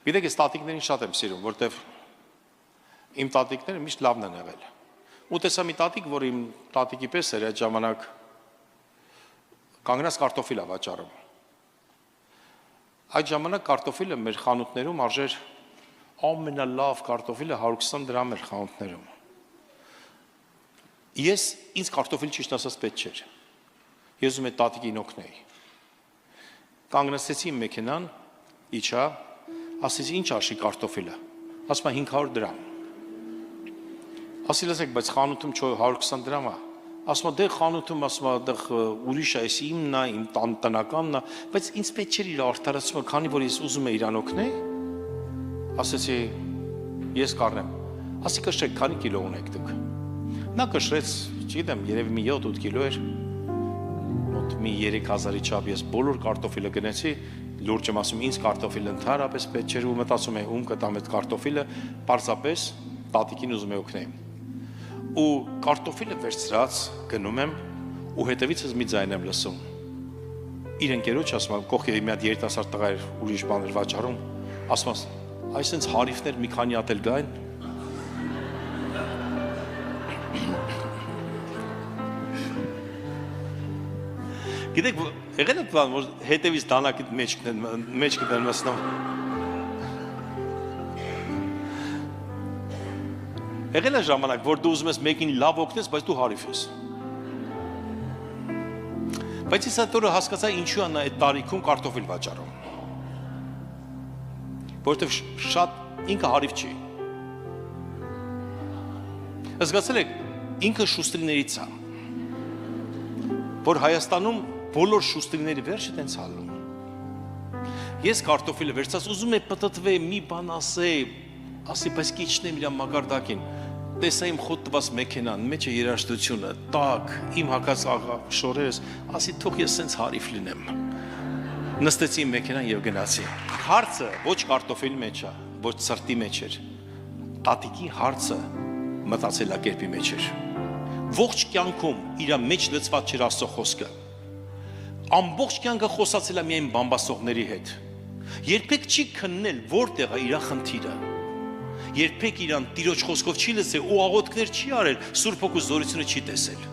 Գիտեք, ես տատիկներին շատ եմ սիրում, որտեվ իմ տատիկները միշտ լավն են եղել։ Ու տեսա մի տատիկ, որ իմ տատիկի պես էր այդ ժամանակ կանգնած կարտոֆիլ է վաճառում։ Այդ ժամանակ կարտոֆիլը մեր խանութներում արժեր ամենալավ կարտոֆիլը 120 դրամ էր խանութներում։ Ինձ կարտոֆիլ ճիշտ ասած պետք չէր։ Ես ուզում եմ տատիկին օգնեի։ Կանգնեցի իմ մեքենան, իջա, ասեցի ինչ արժի կարտոֆիլը։ Ասում է 500 դրամ։ Ասի լսեք, բայց խանութում 120 դրամ է։ Ասում է դե խանութում, ասում է դեռ ուրիշ է, այս իմն է, իմ տնականն է, բայց ինձ պետք չէր իր արդարացումը, քանի որ ես ուզում եմ իրան օգնել։ Ասեցի ես կառնեմ։ Ասի կշրեք, քանի կիլո ունեք դուք։ Նա կշրեց, չգիտեմ, երևի մի 7-8 կիլո էր։ Մոտ մի 3000-ի չափ ես բոլոր կարտոֆիլը գնեցի, լուրջ եմ ասում, ինձ կարտոֆիլը ընդհանրապես պետք չէր ու մտածում եմ ում կտամ այդ կարտոֆիլը, պարզապես տատիկին ուզում եմ օգնել։ Ու կարտոֆիլը վերցրած գնում եմ ու հետևիցս մի ձայն եմ լսում։ Իր ընկերոջ ասում եմ, կողքերի մի հատ երիտասարդ տղա էր ուրիշ բաներ վաճառում, ասում եմ, այսինքն հարիվներ մի քանի հատ էլ գային։ Գիտեք, եղել է բան, որ հետևից դանակի մեջ կդեն մսնում։ Եղել է ժամանակ, որ դու ուզում ես մեկին լավ օգնես, բայց դու հարիվ ես։ Բայց ես այդ օրը հասկացա ինչու է նա այդ տարիքում կարտոֆիլ վաճառում։ Որովհետև շատ ինքը հարիվ չի։ Զգացել եք, ինքը շուստրիներից է, որ Հայաստանում բոլոր շուստրիների վերջը տենց հալում։ Ես կարտոֆիլը վերցած ուզում եմ պտտվե մի բան ասի, բայց կիչնեմ իր մակարդակին։ Տեսա իմ խոտ տված մեքենան, մեջը երաժշտությունը, տակ, իմ հակած շորերս, ասի թող ես սենց հարիվ լինեմ։ Նստեցի իմ մեքենան եւ գնացի։ Հարցը ոչ կարտոֆիլի մեջ է, ոչ սրտի մեջ էր։ Տատիկի հարցը մտածելակերպի մեջ էր։ Ողջ կյանքում իր մեջ լցված չէր Աստծո խոսքը։ Ամբողջ կյանքը խոսացել է միայն բամբասողների հետ։ Երբեք չի քննել որտեղ է իր խնդիրը։ Երբեք իրան տիրոջ խոսքով չի լսել ու աղոթքներ չի արել, Սուրբ Հոգու զորությունը չի տեսել։